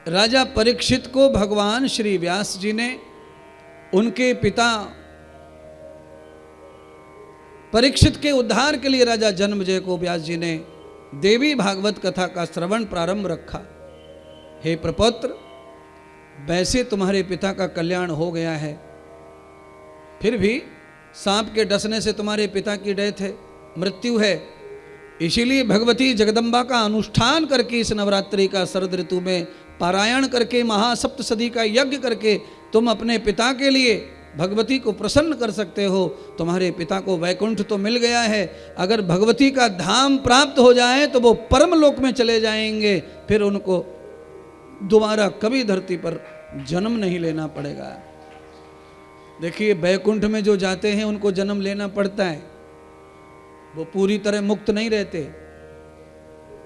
राजा परीक्षित को भगवान श्री व्यास जी ने उनके पिता परीक्षित के उद्धार के लिए राजा जन्मेजय को व्यास जी ने देवी भागवत कथा का श्रवण प्रारंभ रखा। हे प्रपौत्र, वैसे तुम्हारे पिता का कल्याण हो गया है, फिर भी सांप के डसने से तुम्हारे पिता की डेथ है, मृत्यु है। इसीलिए भगवती जगदम्बा का अनुष्ठान करके इस नवरात्रि का शरद ऋतु में पारायण करके महासप्तशती का यज्ञ करके तुम अपने पिता के लिए भगवती को प्रसन्न कर सकते हो। तुम्हारे पिता को वैकुंठ तो मिल गया है, अगर भगवती का धाम प्राप्त हो जाए तो वो परम लोक में चले जाएंगे, फिर उनको दोबारा कभी धरती पर जन्म नहीं लेना पड़ेगा। देखिए, वैकुंठ में जो जाते हैं उनको जन्म लेना पड़ता है, वो पूरी तरह मुक्त नहीं रहते।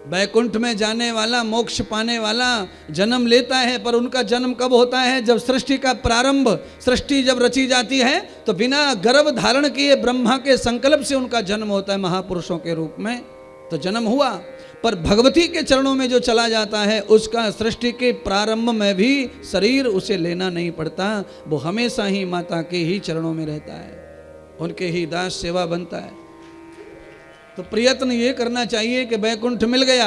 वैकुंठ में जाने वाला, मोक्ष पाने वाला जन्म लेता है, पर उनका जन्म कब होता है? जब सृष्टि का प्रारंभ, सृष्टि जब रची जाती है तो बिना गर्भ धारण किए ब्रह्मा के संकल्प से उनका जन्म होता है महापुरुषों के रूप में, तो जन्म हुआ। पर भगवती के चरणों में जो चला जाता है उसका सृष्टि के प्रारंभ में भी शरीर उसे लेना नहीं पड़ता, वो हमेशा ही माता के ही चरणों में रहता है, उनके ही दास सेवा बनता है। तो प्रयत्न ये करना चाहिए कि वैकुंठ मिल गया,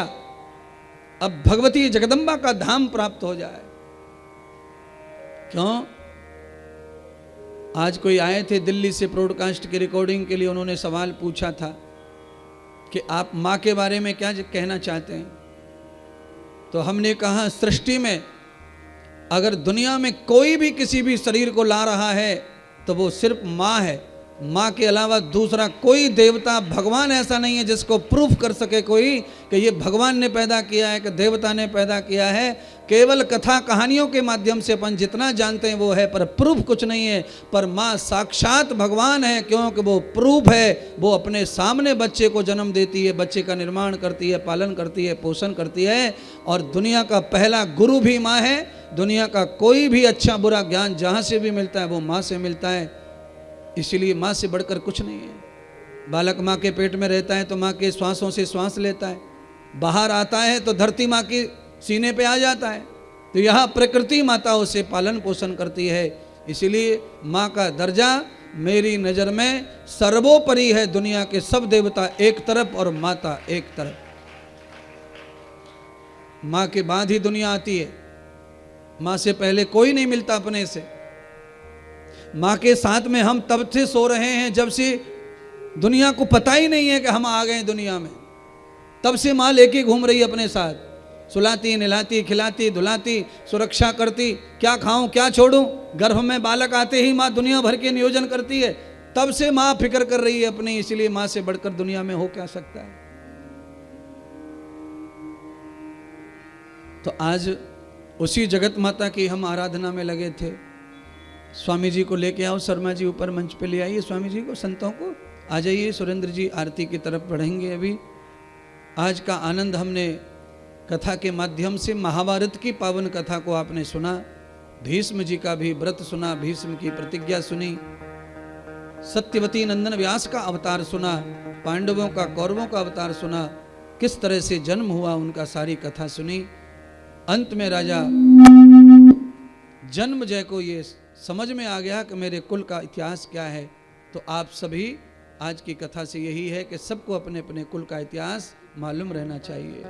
अब भगवती जगदम्बा का धाम प्राप्त हो जाए। क्यों? आज कोई आए थे दिल्ली से ब्रॉडकास्ट की रिकॉर्डिंग के लिए, उन्होंने सवाल पूछा था कि आप माँ के बारे में क्या कहना चाहते हैं। तो हमने कहा, सृष्टि में अगर दुनिया में कोई भी किसी भी शरीर को ला रहा है तो वो सिर्फ माँ है। माँ के अलावा दूसरा कोई देवता, भगवान ऐसा नहीं है जिसको प्रूफ कर सके कोई कि ये भगवान ने पैदा किया है कि देवता ने पैदा किया है। केवल कथा कहानियों के माध्यम से अपन जितना जानते हैं वो है, पर प्रूफ कुछ नहीं है। पर माँ साक्षात भगवान है, क्योंकि वो प्रूफ है। वो अपने सामने बच्चे को जन्म देती है, बच्चे का निर्माण करती है, पालन करती है, पोषण करती है, और दुनिया का पहला गुरु भी माँ है। दुनिया का कोई भी अच्छा बुरा ज्ञान जहाँ से भी मिलता है वो माँ से मिलता है, इसलिए माँ से बढ़कर कुछ नहीं है। बालक माँ के पेट में रहता है तो माँ के श्वासों से श्वास लेता है, बाहर आता है तो धरती माँ के सीने पे आ जाता है। तो यहाँ प्रकृति माता उसे पालन पोषण करती है। इसीलिए माँ का दर्जा मेरी नज़र में सर्वोपरि है। दुनिया के सब देवता एक तरफ और माता एक तरफ। माँ के बाद ही दुनिया आती है, माँ से पहले कोई नहीं मिलता अपने से। माँ के साथ में हम तब से सो रहे हैं जब से दुनिया को पता ही नहीं है कि हम आ गए दुनिया में, तब से माँ लेके घूम रही है अपने साथ, सुलाती, नहलाती, खिलाती, धुलाती, सुरक्षा करती, क्या खाऊं क्या छोड़ूं। गर्भ में बालक आते ही माँ दुनिया भर के नियोजन करती है, तब से माँ फिक्र कर रही है अपनी। इसलिए माँ से बढ़कर दुनिया में हो क्या सकता है। तो आज उसी जगत माता की हम आराधना में लगे थे। स्वामी जी को लेके आओ, शर्मा जी ऊपर मंच पे ले आइए स्वामी जी को, संतों को आ जाइए। सुरेंद्र जी आरती की तरफ बढ़ेंगे। अभी आज का आनंद हमने कथा के माध्यम से, महाभारत की पावन कथा को आपने सुना, भीष्म जी का भी व्रत सुना, भीष्म की प्रतिज्ञा सुनी, सत्यवती नंदन व्यास का अवतार सुना, पांडवों का कौरवों का अवतार सुना, किस तरह से जन्म हुआ उनका सारी कथा सुनी। अंत में राजा जन्मेजय को ये समझ में आ गया कि मेरे कुल का इतिहास क्या है। तो आप सभी आज की कथा से यही है कि सबको अपने अपने कुल का इतिहास मालूम रहना चाहिए।